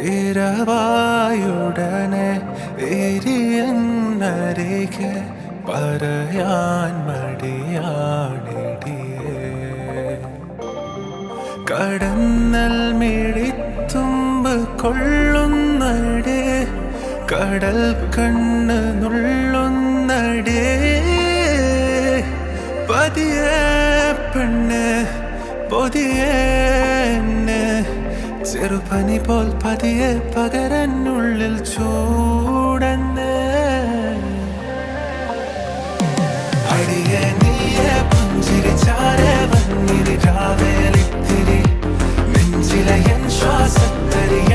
ഇരവായുടനെ എരിയന്നരികെ പറയാൻ മടിയാണിടിയേ. കടന്നൽ മിഴിത്തുമ്പ് കൊള്ളുന്നടേ, കടൽ കണ്ണ് നുള്ളുന്നടേ. പതിയെ പെണ്ണ് പൊതിയെ ചെറുപനി പോൽ പതിയെ പകരനുള്ളിൽ ചൂടന്ന്. അടിയെ നീയെ പുഞ്ചിരിച്ചാരെ വന്നിരി രാവേലിത്തിരി നെഞ്ചിലെ എൻ ശ്വാസത്തരിയ